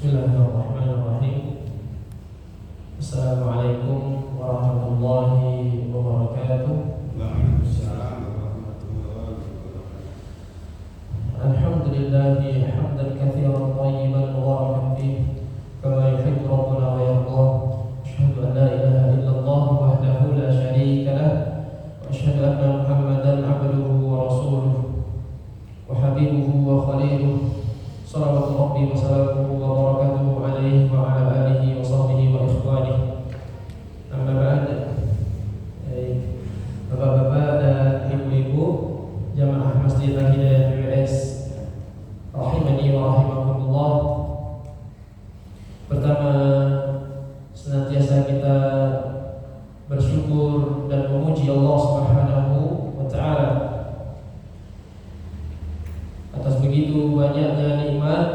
Bismillahirrahmanirrahim. Assalamualaikum warahmatullahi wabarakatuh. Waalaikumsalam warahmatullahi wabarakatuh. Alhamdulillahi hamdan katsiran thayyiban mubarakan fihi kama yuhibbu rabbuna wa yardah. Asyhadu an la ilaha illallah wahdahu la syarika lah wa asyhadu anna Muhammadan abduhu wa rasuluh wa habibuhu wa khaliluh. Salawatu rabbi wa salamuhu wa barakatuhu alaihi wa ala alihi wa sahbihi wa ikhwanihi. Amma ba'd. Bapak-bapak dan ibu-ibu jamaah Masjid Al-Hidayah BWS rahimani wa rahimakumullah. Pertama, senantiasa kita bersyukur dan memuji Allah Subhanahu wa taala atas begitu banyaknya nikmat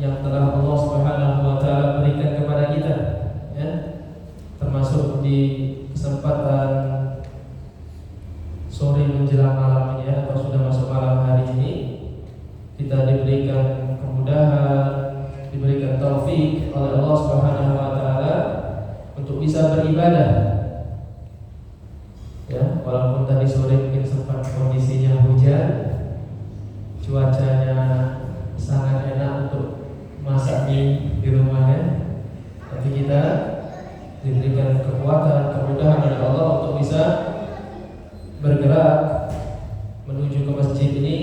yang telah Allah Subhanahu wa taala berikan kepada kita, ya. Termasuk di kesempatan sore menjelang malam ini, ya, atau sudah masuk malam hari ini, kita diberikan kemudahan, diberikan taufik oleh Allah Subhanahu wa taala untuk bisa beribadah. Ya, walaupun tadi sore mungkin sempat kondisinya hujan, cuacanya sangat enak untuk masak mie di rumahnya, tapi kita diberikan kekuatan, kemudahan oleh Allah untuk bisa bergerak menuju ke masjid ini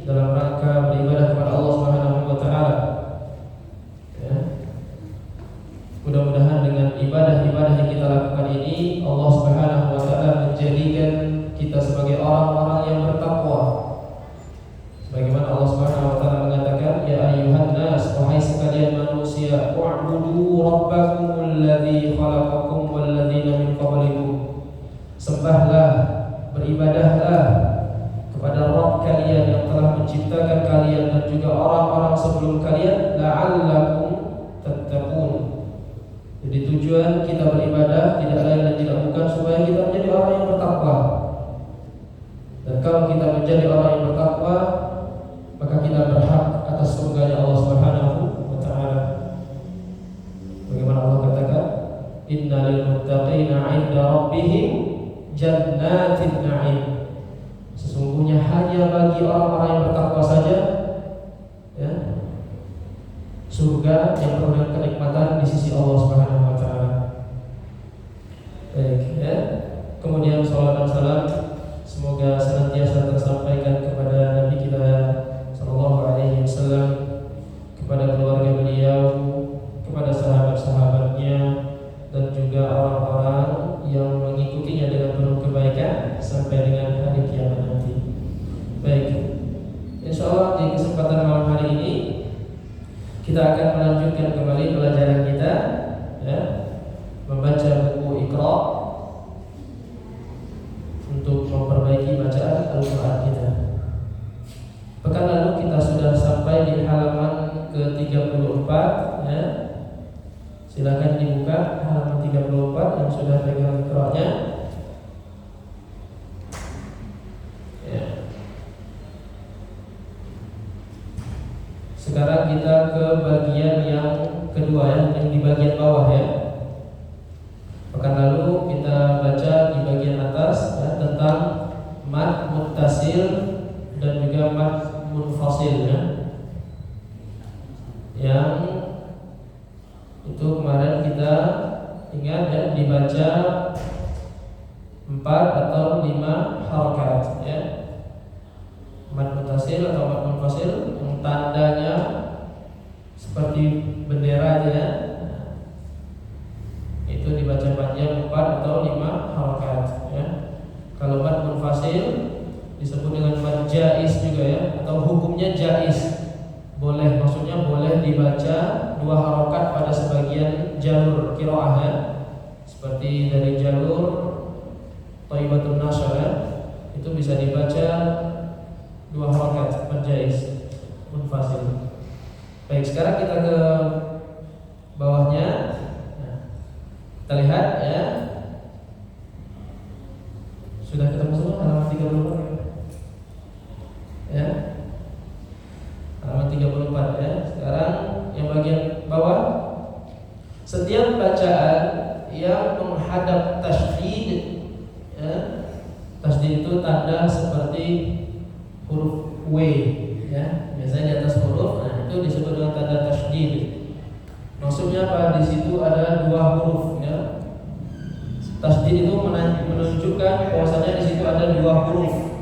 dalam rangka beribadah kepada Allah Subhanahu wa taala. Ya. Mudah-mudahan dengan ibadah-ibadah yang kita lakukan ini Allah Subhanahu wa taala menjadikan kita sebagai orang-orang yang bertakwa. Bagaimana Allah Subhanahu wa taala mengatakan, ya ayyuhan nas, wahai sekalian manusia, wa'budu rabbakumul ladzi khalaqakum wal ladzina min qablikum. Sembahlah, beribadahlah kepada Rabb kalian yang telah menciptakan kalian dan juga orang-orang sebelum kalian, la'allakum tattaqun. Jadi tujuan kita beribadah tidak lain dan tidak bukan supaya kita menjadi orang yang bertakwa. Dan kalau kita menjadi orang yang bertakwa, maka kita berhak atas surganya Allah Subhanahu wa taala. Bagaimana Allah katakan, innal muttaqina 'inda rabbihim jannatin na'im. Sesungguhnya hanya bagi orang-orang yang bertakwa saja, ya, surga yang penuh dengan kenikmatan di sisi Allah Subhanahu wa taala. Baik, ya. Kemudian salawat dan salam semoga senantiasa tersampaikan kepada Nabi kita sallallahu alaihi wasallam, kepada keluarga beliau, kepada sahabat-sahabatnya, dan juga orang-orang yang mengikutinya dengan penuh kebaikan sampai dengan hari kiamat nanti. Baik, insyaallah di kesempatan malam hari ini kita akan melanjutkan kembali pelajaran kita, ya, membaca buku Iqra untuk memperbaiki bacaan Al-Quran kita. Pekan lalu kita sudah sampai di halaman ke-34, ya. Silakan dibuka halaman 34 yang sudah pegang Iqra-nya. Ya. Sekarang kita ke bagian yang kedua, ya, yang di bagian bawah, ya. Pekan lalu kita baca di bagian atas, ya, tentang mad muttasil dan juga mad munfasil, ya. Yang itu kemarin kita ingat, ya, dibaca 4 atau 5 harakat, ya. Mad muttasil atau mad munfasil yang tandanya seperti bendera, ya. Itu dibaca panjang 4 atau 5 harakat, ya. Kalau mad munfasil disebut dengan mad jaiz juga, ya, atau hukumnya jaiz. Boleh, maksudnya boleh dibaca 2 harokat pada sebagian jalur qiraah, ya. Seperti dari jalur Thayyibatun Nashr, ya, itu bisa dibaca 2 harokat jaiz munfasil. Baik, sekarang kita ke bawahnya. Nah, kita lihat, ya. Sudah ketemu semua halaman 34, ya. Halaman 34, ya. Sekarang yang bagian bawah menghadap tasydid, ya. Tasydid itu tanda seperti huruf W, ya. Biasanya di atas huruf, nah itu disebut dengan tanda tasydid. Maksudnya apa? Di situ ada dua huruf, ya. Tasydid itu menunjukkan bahwasanya di situ ada dua huruf,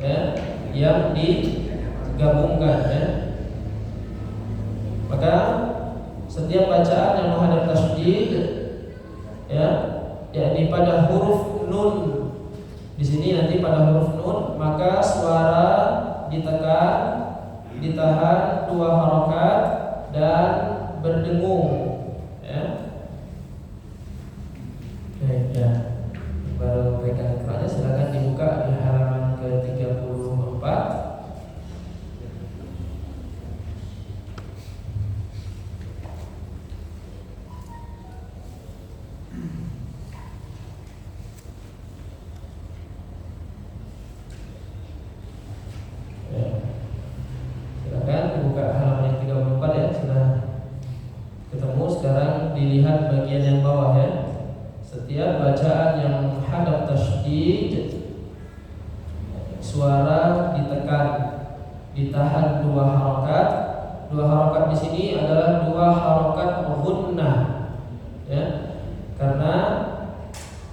ya, yang digabungkan, ya. Maka setiap bacaan yang menghadap tasydid, ya, yakni pada huruf nun. Di sini nanti pada huruf nun, maka suara ditekan, ditahan 2 harokat dan berdengung, ya. Baik, ya. Baru pegang Qurannya, silakan dibuka di halaman ke-34. Silakan dibuka halaman yang 34 ya. Sudah ketemu, sekarang dilihat bagian yang bawah ya. Setiap bacaan yang hadap tasydid, suara ditekan, ditahan 2 harokat. 2 harokat di sini adalah 2 harokat ghunnah, ya. Karena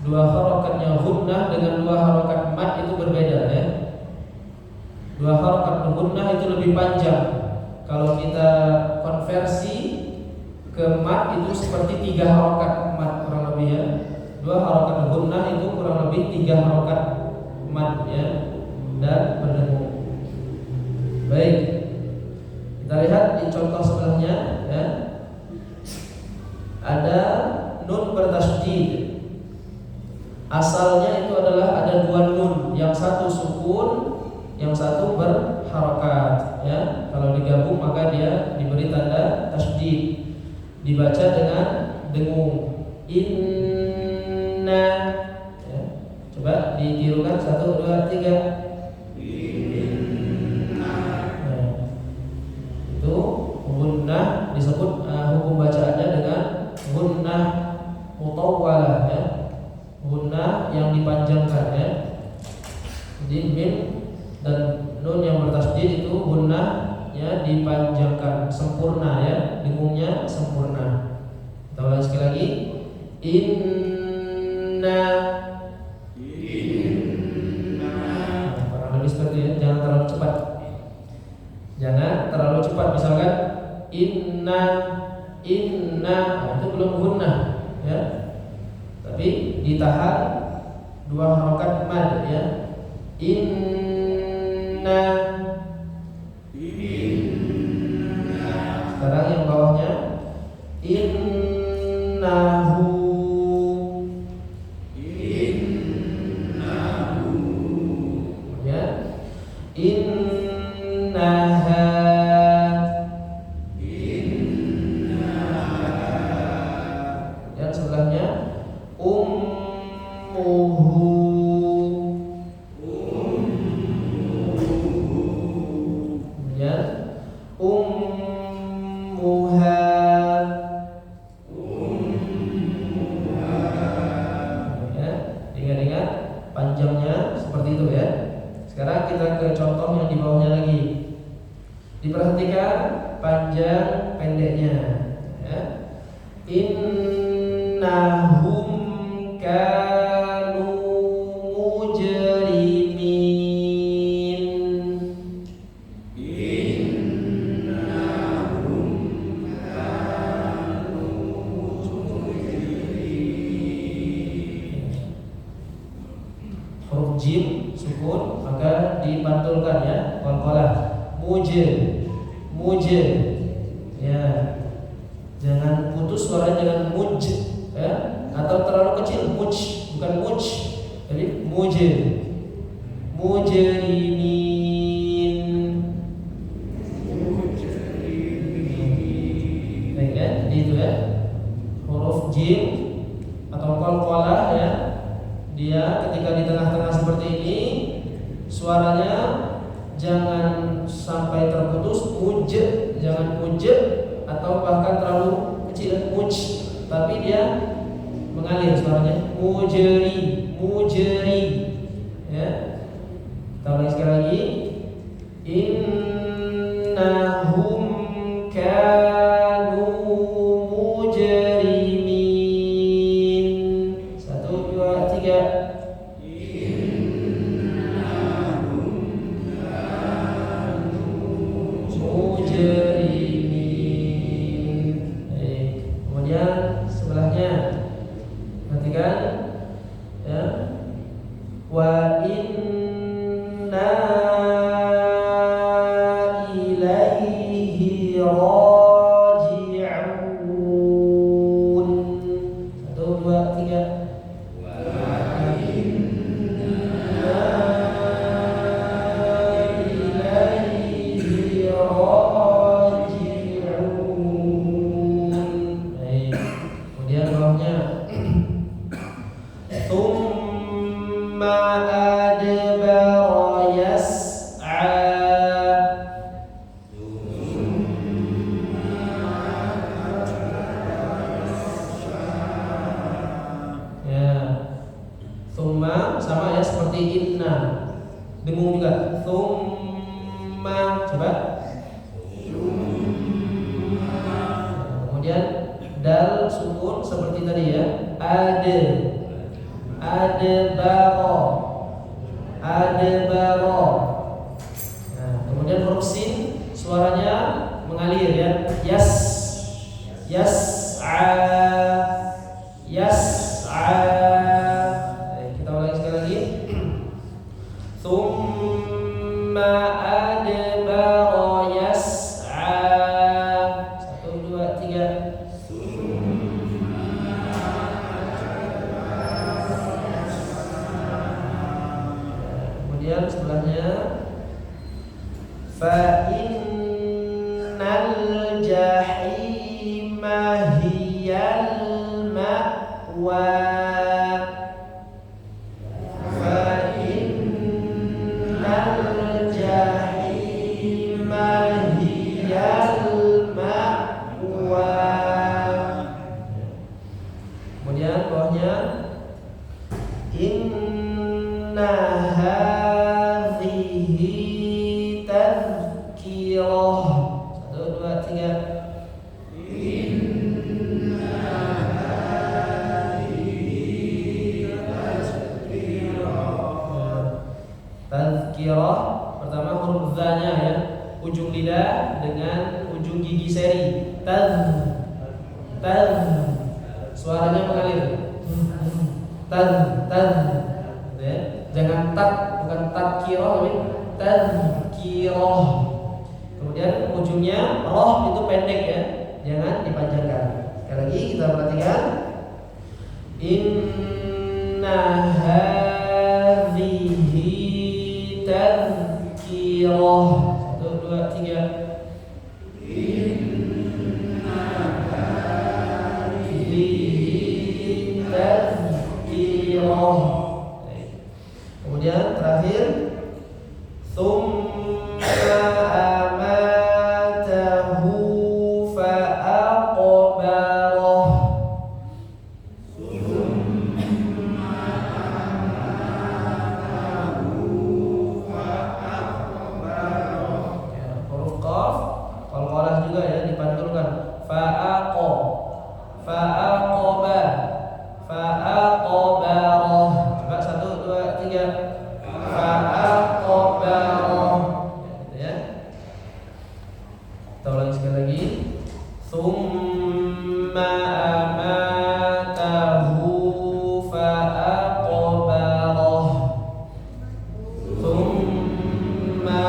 2 harokatnya ghunnah dengan 2 harokat mad itu berbeda, ya. 2 harokat ghunnah itu lebih panjang. Kalau kita konversi ke mad itu seperti 3 harokat mad kurang lebih, ya. 2 harokat ghunnah itu kurang lebih 3 harokat mad, ya, dan berdengung. Baik, kita lihat di contoh sebelumnya, ya. Ada nun bertasydid. Asalnya itu adalah ada 2 nun, yang satu sukun, yang satu berharokat, ya. Kalau digabung maka dia diberi tanda tasydid. Dibaca dengan dengung. Inna, ya. Coba ditirukan 1, 2, 3. Inna. Nah, itu gunnah disebut hukum bacaannya dengan gunnah mutawwalah, ya. Gunnah yang dipanjangkan, ya. Jadi mim dan nun yang bertasydid itu gunnahnya dipanjangkan, sempurna, ya. Dengungnya sempurna. Kita ulangi sekali lagi. Inna. Kurang lebih seperti itu, jangan terlalu cepat. Jangan terlalu cepat. Misalkan inna, nah, itu belum gunnah, ya. Tapi ditahan 2 harokat mad, ya. Inna. Sekarang yang bawahnya innahu. Ya. Innaha. Yang sebelahnya ummuhu. Ya. Ummuha. Ya, ingat-ingat panjangnya seperti itu, ya. Sekarang kita ke contoh yang di bawahnya lagi. Diperhatikan panjang pendeknya, ya. Innahum kanu mujrimin. Huruf jim sukun maka dipantulkan, ya, qalqalah. Mujr, ya. Jangan putus suara, jangan muj, ya, atau terlalu kecil, muj, bukan muj. Jadi mujrimin. Baik, ya. Jadi itu, ya. Huruf jim atau qalqalah, ya. Dia ketika di tengah-tengah seperti ini, suaranya jangan sampai terputus, jangan muj, atau bahkan terlalu kecil, muj, tapi dia mengalir suaranya. Mujri, mujri. Ya. Kita ulangi sekali lagi. Innahum kanu mujrimin. 1, 2, 3. Mujrimin. Kemudian sebelahnya perhatikan ya. Wa inna ilaihi raji'un. 1, 2, 3. Sama ya seperti inna. Dengung juga. Thumma. Coba. Kemudian dal sukun seperti tadi ya. Adbaro. Nah, kemudian huruf sin suaranya mengalir ya. Yas'a. Kita ulangi sekali lagi. Thumma adbara yas'a. 1, 2, 3. Kemudian sebelahnya fa innal jahima hiyal ma'wa. Kemudian bawahnya inna hadhihi tadhkirah. 1, 2, 3. Inna hadhihi tadhkirah. Pertama huruf za-nya ya, ujung lidah dengan ujung gigi seri. Suaranya mengalir. Ya. Jangan bukan tadhkirah tapi tadhkirah. Kemudian ujungnya roh itu pendek ya, jangan dipanjangkan. Sekali lagi kita perhatikan. Inna hadhihi tadhkirah. 1, 2, 3. Kemudian terakhir thumma amatahu fa'aqbarah. Huruf qaf qalqalah juga ya, dipantulkan. Fa'aqbarah. Coba 1, 2, 3. Fa'aqbarah. Ya. Kita ulangi sekali lagi. Tsumma amatahu fa'aqbarah. Tsumma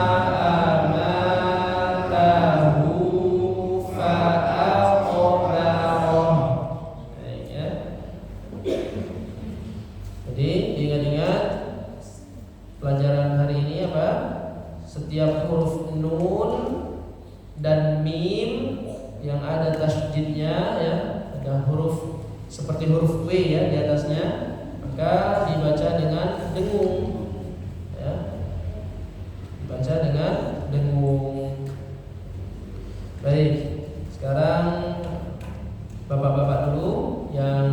amatahu fa'aqbarah. Baik ya. Jadi ingat-ingat pelajaran hari ini apa? Setiap huruf nun dan mim yang ada tasydidnya ya, ada huruf seperti huruf W ya di atasnya, maka dibaca dengan dengung ya. Dibaca dengan dengung. Baik, sekarang bapak-bapak dulu yang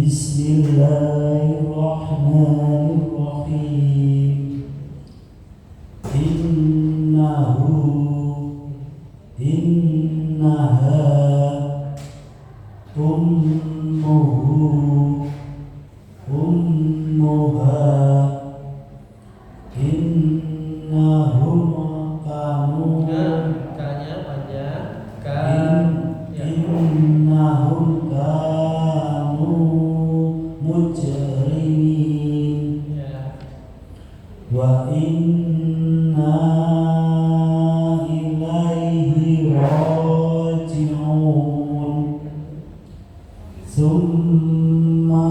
Bismillahirrahmanirrahim. Innaha ummuha innahum kanu Kanya panjang. innahum kanu mujrimin Ya. wa inna ilaihi raji'un summa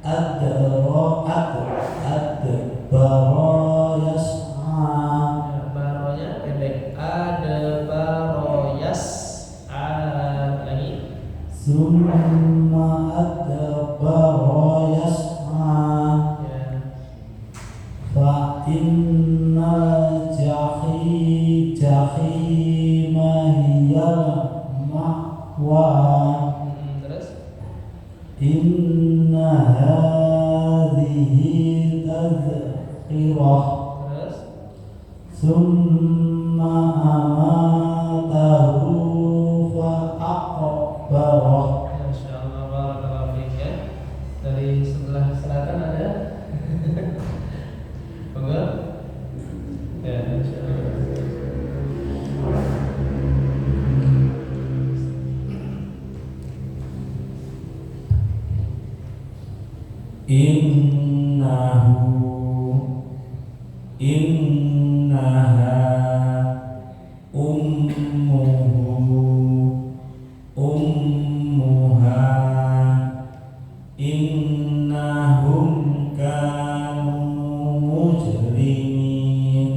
adbara yas'a Baronya pendek. Adbaro yas'a. Lagi. summa adbara yas'a Ya. fa innal jahima hiyal ma'wa Terus. inna hadhihi tadhkirah Terus. summa amatahu fa aqbarah. Masya Allah, barakallahu fiik ya. Dari sebelah selatan ada. Enggak? Ya, Masya Allah. Innaha ummuha innahum kanu mujrimin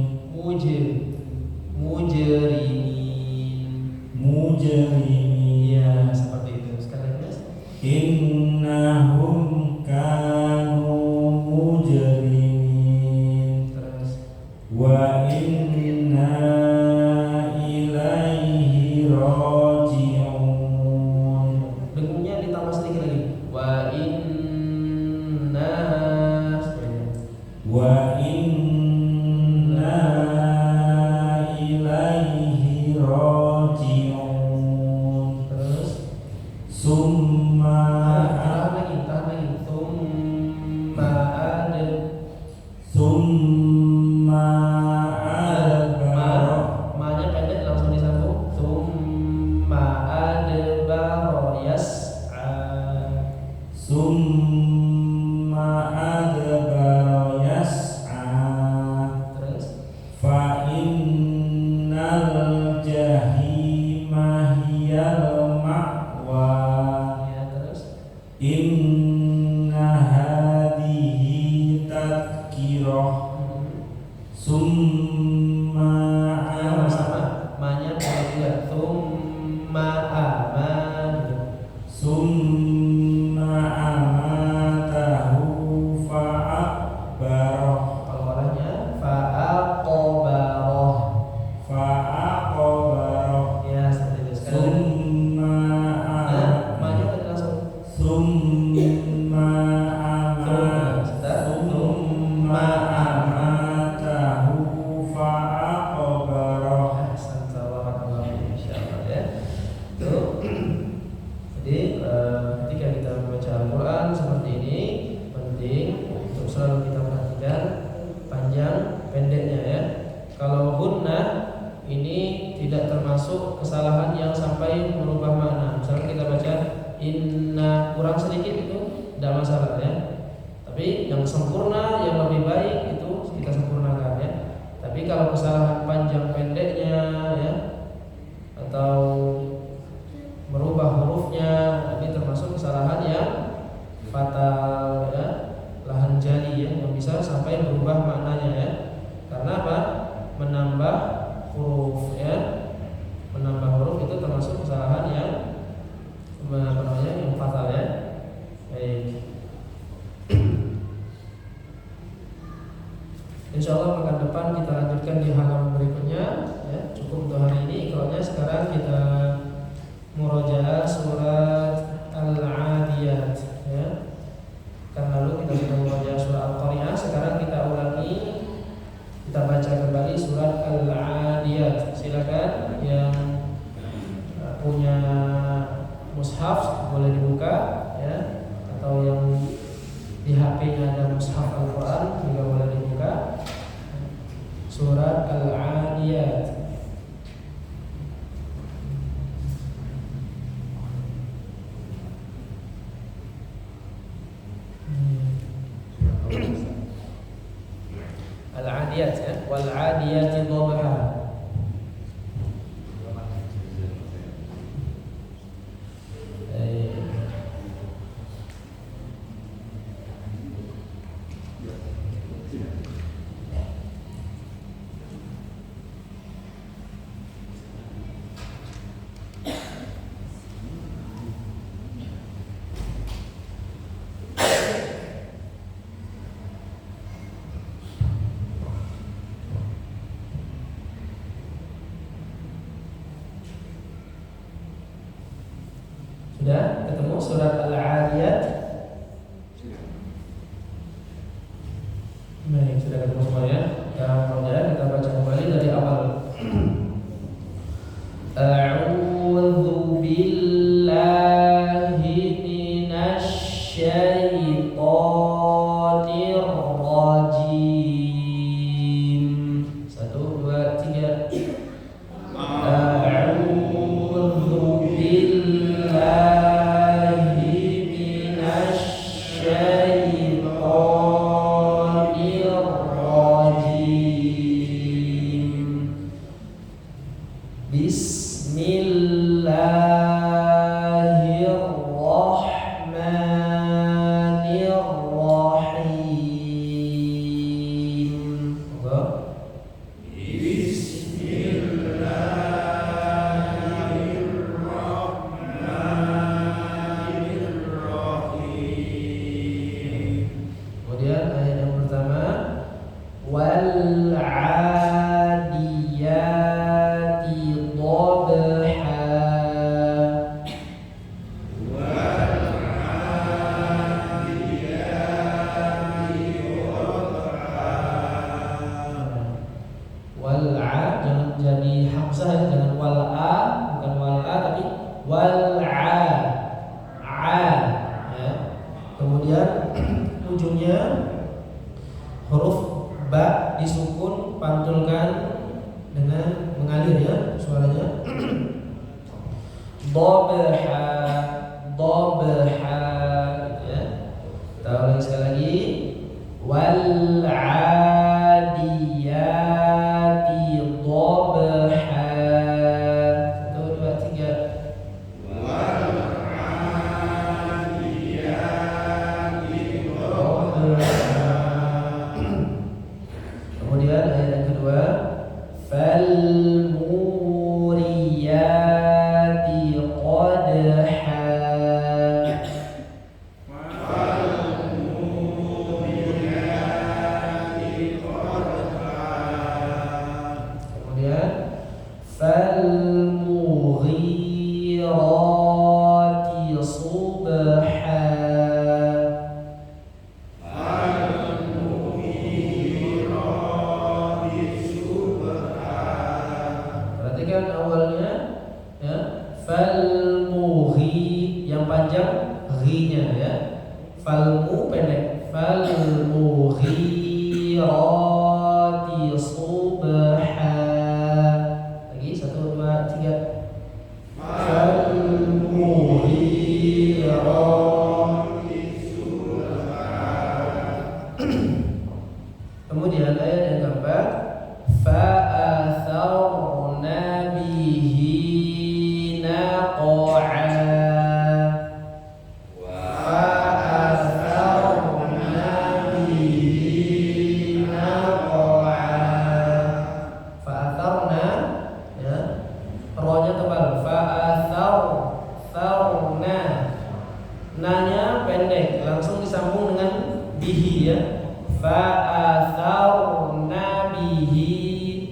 Mujrimin. Ya, seperti itu. Sekali lagi, Mas. innahum kanu mujrimin Terus. wa inna ilaihi raji'un Dengungnya ditambah sedikit lagi. Wa inna. wa inna ilaihi raji'un Terus. summa Tahan lagi. summa adbara Ma-nya pendek langsung disambung. Tsumma adbara yas'a. summa adbara yas'a Terus. fa innal jahima hiyal ma'wa Ya, terus. inna hadhihi tadhkirah summa Ya, sama. Ma-nya pendek juga. Tsumma aman. summa amatahu fa'akbarah Kalau orangnya fa'aqbarah. fa'akbarah Ya, seperti itu. Sekali lagi. summa Nah, ma-nya tadi langsung. summa summa amatahu fa'akbarah Insyaallah ya. Tuh. Jadi ketika kita membaca Al-Quran seperti ini penting untuk selalu kita perhatikan panjang pendeknya ya. Kalau gunnah ini tidak termasuk kesalahan yang sampai merubah makna. Misalnya kita baca inna kurang sedikit itu tidak masalah ya. Tapi yang sempurna yang lebih baik itu kita sempurnakan ya. Tapi kalau kesalahan panjang pendeknya ya atau merubah hurufnya ini termasuk kesalahan yang fatal ya, lahan jali ya, yang bisa sampai berubah maknanya ya. Karena apa? Menambah huruf ya. Menambah huruf itu termasuk kesalahan yang yang fatal ya. Baik. Insyaallah pekan depan kita lanjutkan di halaman berikutnya ya. Cukup untuk hari ini. Iqra'nya sekarang kita murojaah surat Al-Adiyat ya. kita sudah membaca surah Al-Qari'ah. Sekarang kita ulangi, kita baca kembali surat Al-Adiyat. Silakan yang punya mushaf boleh dibuka ya, atau yang di HP-nya ada mushaf Al-Qur'an juga boleh dibuka. Surat Al-Adiyat. Al-Adiyat ya, wal 'adiyati dhabha. Sudah ketemu surat Al-Adiyat? Baik, sudah ketemu semuanya. Kita baca kembali dari awal. A'udzu billahi minasy syaithanir rajim. 1, 2, 3. A'udzu billahi minasy syaithanir rajim. Bismillahirrahmanirrahim. Kemudian ayat yang pertama, wal 'adiyati dhabha. Wal 'a jangan jadi hamzah ya, jangan wal a, bukan wal a tapi wal 'a. Ya. Kemudian ujungnya huruf ba disukun, pantulkan dengan mengalir ya suaranya. Dhabha, dhabha ya. Kita ulangi sekali lagi. Wal 'adiyati dhabha. 1, 2, 3. Kemudian ayat yang kedua, fal muriyati qadha. Kemudian fal mughirati subha. Perhatikan awalnya ya, fal mughi yang panjang ghi-nya ya. Fal mu pendek, fal mughirati subha. Lagi 1, 2, 3. Fal mughirati subha. Kemudian ayat yang keempat, fa'atharna bihi naqa'a. Fa'atharna bihi naqa'a. Fa'atharna ya, ro-nya tebal. Fa'atharna, na-nya pendek, langsung disambung dengan bihi ya. Fa'atharna bihi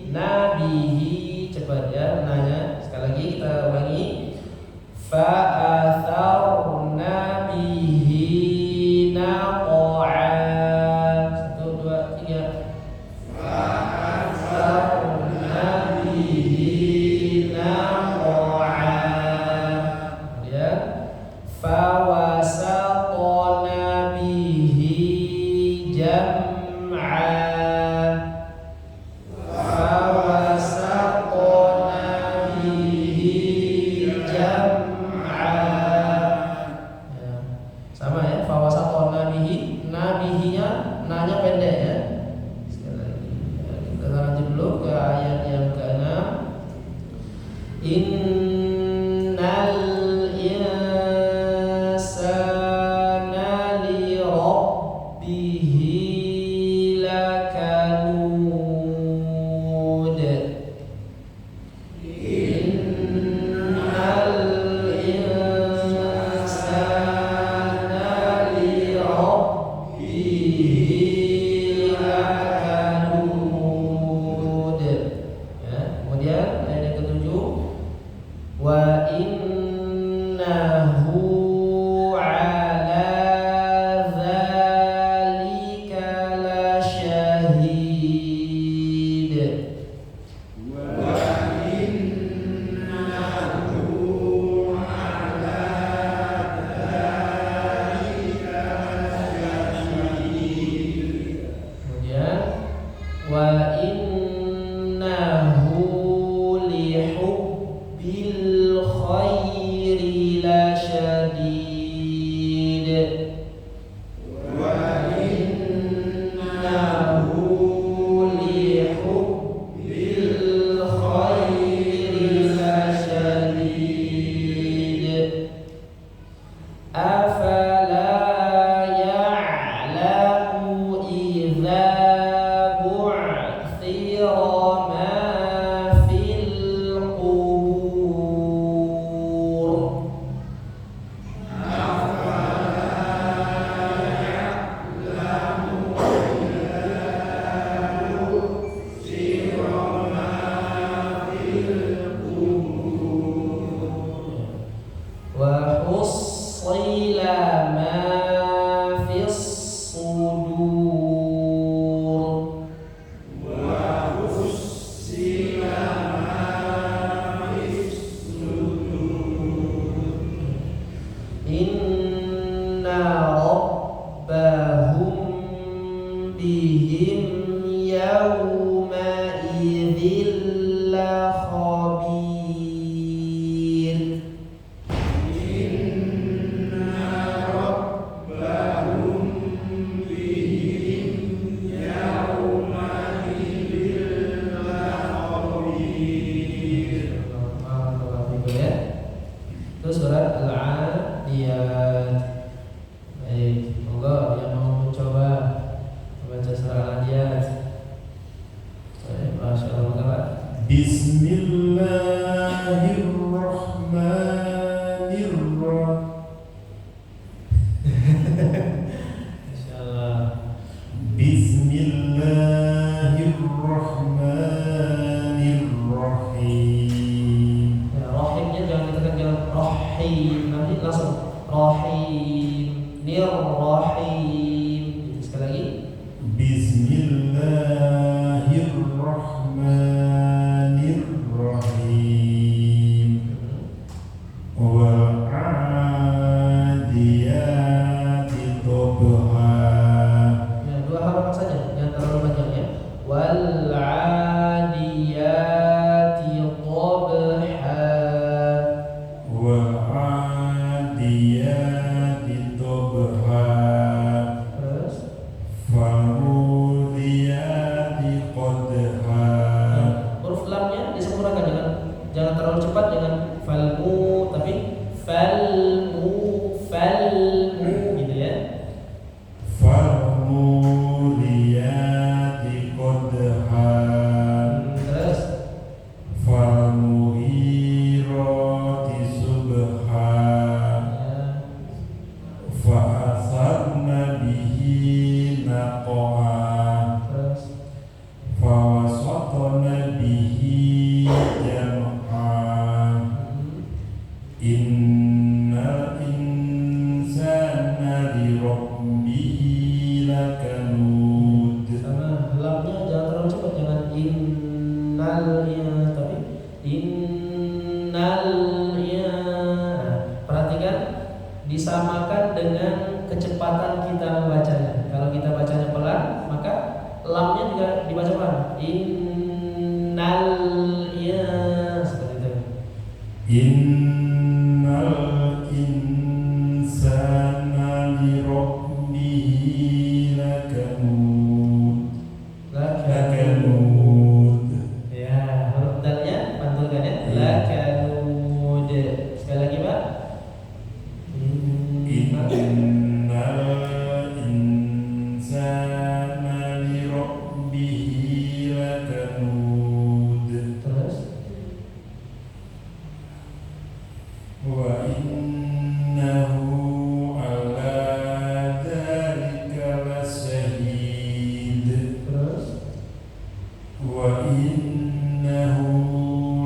wa innahu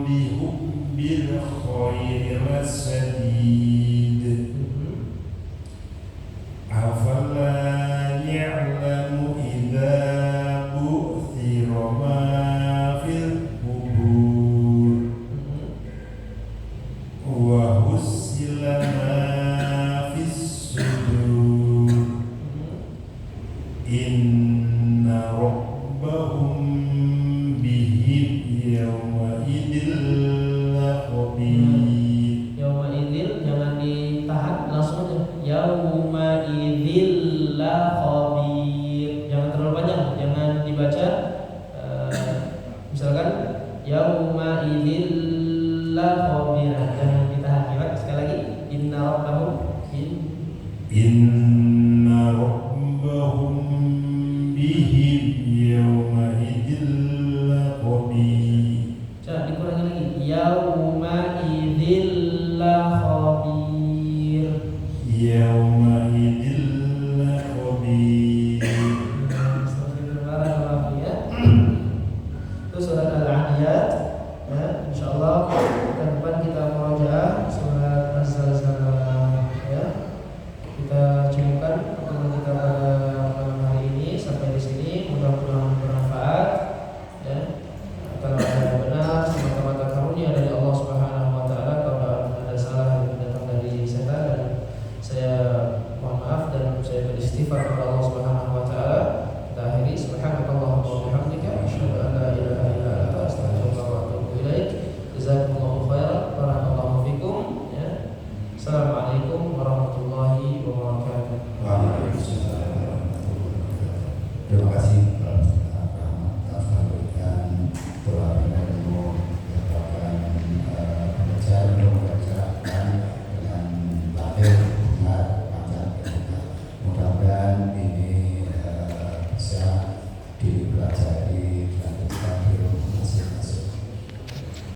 li hubbil khairi lasadid. Afala ya'lamu idza bu'thira ma fil qubur wa husila ma fis sudur inna rabbahum bihim yawma idil laqabir. Yauma idzil jangan ditahan, langsung aja. Yauma idzil la khabir. Jangan terlalu panjang, jangan dibaca misalkan yauma idzil